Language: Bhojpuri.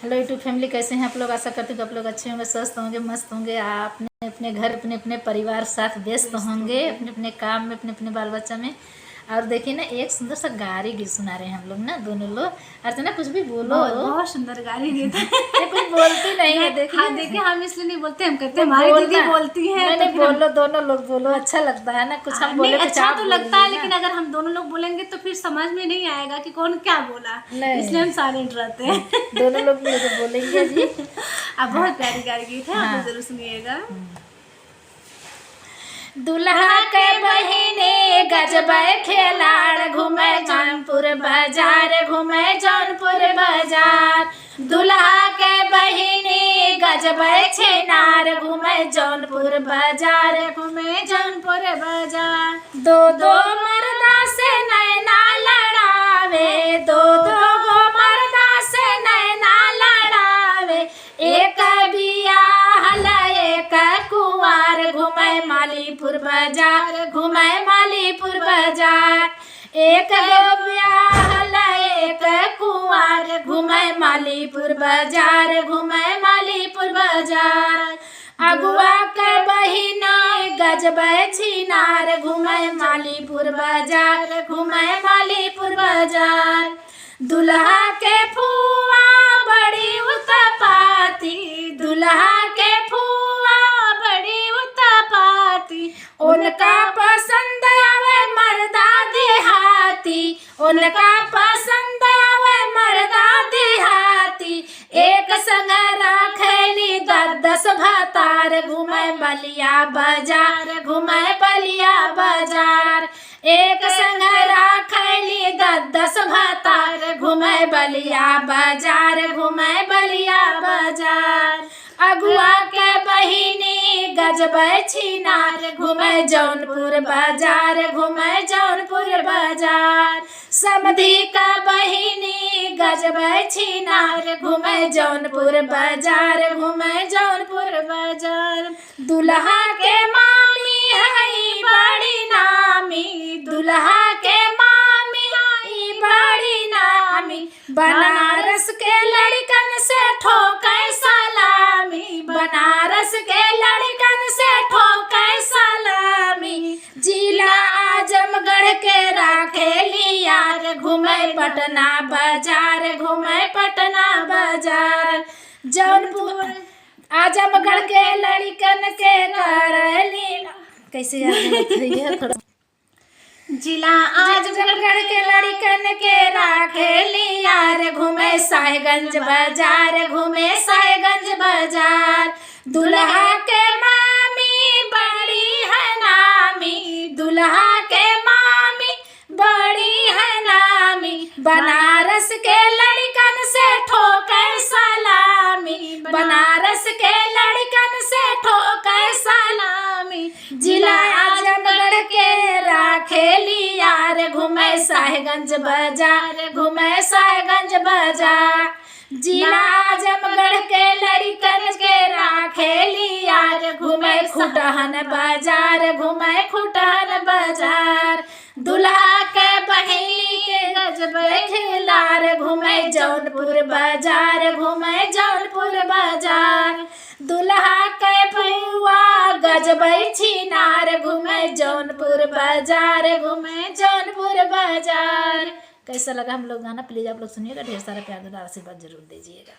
हेलो यूट्यूब फैमिली, कैसे हैं आप लोग। आशा करती हूँ कि आप लोग अच्छे होंगे, स्वस्थ होंगे, मस्त होंगे। आप अपने घर अपने अपने परिवार साथ व्यस्त होंगे, अपने अपने काम में, अपने अपने बाल बच्चा में। और देखिए ना, एक सुंदर सा गारी गीत सुना रहे हैं हम लोग ना, दोनों लोग। अर्चना कुछ भी बोलो। बहुत सुंदर गारी गीत है। कुछ बोलती नहीं है। देखिए हाँ देखिए, हम इसलिए नहीं बोलते, हम कहते हैं हमारी दीदी बोलती है। नहीं बोलो, दोनों लोग बोलो, अच्छा लगता है ना। कुछ हम बोले, अच्छा तो लगता है, लेकिन अगर हम दोनों लोग बोलेंगे तो फिर समझ में नहीं आएगा कि कौन क्या बोला, इसलिए हम साइलेंट रहते हैं। दोनों लोग मिलकर बोलेंगे जी। अब बहुत प्यारी गारी गीत है, आप जरूर सुनिएगा। दुल्हा के बहिने गजबे खिलाड़, घूमे जौनपुर बाजार, घूमे जौनपुर बाजार। दुल्हा के बहिने गजबे छिनार, घूमे जौनपुर बाजार, घूमे जौनपुर बाजार। दो दो मर्दा से नैना लड़ावे, दो दो गो मर्दा से नैना लड़ावे। एक बियाह एक कुंवार, घूमे मालीपुर बाजार, घूमे मालीपुर बाजार। एक बियाह एक कुंवार, घूमे मालीपुर बाजार, घूमे मालीपुर बाजार। अगुआ के बहिना गजबे छिनार, घूमे मालीपुर बाजार, घूमे मालीपुर बाजार। दुल्हा के फुआ बड़ी उत्पाती, दुल्हा के फुआ बड़ी उत्पाती। उनका पसंद आवे मर्दा देहाती, उनका पसंद आवे मर्दा देहाती। एक संग राखेली 10 भतार, घूमे बलिया बाजार, घूमे बलिया बाजार। एक संग राखेली 10 भतार, घूमे बलिया बाजार, घूमे बलिया बाजार। अगुआ के बहिनी गजबे छिनार, घूमे जौनपुर बाजार, घूमे जौनपुर बाजार। समधी का बहिनी गजबे छिनार, घूमे जौनपुर बाजार, घूमे जौनपुर बाजार। दुल्हा के मामी है बड़ी नामी, दुल्हा के मामी है बड़ी नामी। बनारस के लड़कन से ठोके सलामी, बनारस के लड़कन से ठोके सलामी। जिला आजमगढ़ के राखेली यार, घूमे पटना बाजार, घूमे पटना बाजार। जौनपुर आजमगढ़ के लड़कन के करली, कैसे याद थोड़ा। जिला आजमगढ़ के लड़कन के राखेली यार, घूमे साहेबगंज बाजार, घूमे साहेबगंज बाजार। दुल्हा के मामी बड़ी है नामी, दुल्हा के मामी बड़ी है नामी। बनारस के लड़कन से ठोके सलामी, बनारस के लड़कन से ठोके सलामी। जिला आजमगढ़ के राखेली यार, घूमे साहेबगंज बाजार, घूमे साहेबगंज बाजार। जिला आजमगढ़ के लड़कन के राखेली यार, घूमे खुटहन बाजार, घूमे खुटहन बाजार। दुल्हा के बहिनी के गजबे खिलार, घूमे जौनपुर बाजार, घूमे जौनपुर बाजार। दुल्हा के फुआ गजबे छिनार, घूमे जौनपुर बाजार, घूमे जौनपुर बाजार। कैसा लगा हम लोग गाना, प्लीज आप लोग सुनिएगा। ढेर सारा प्यार दुलार आशीर्वाद जरूर दीजिएगा।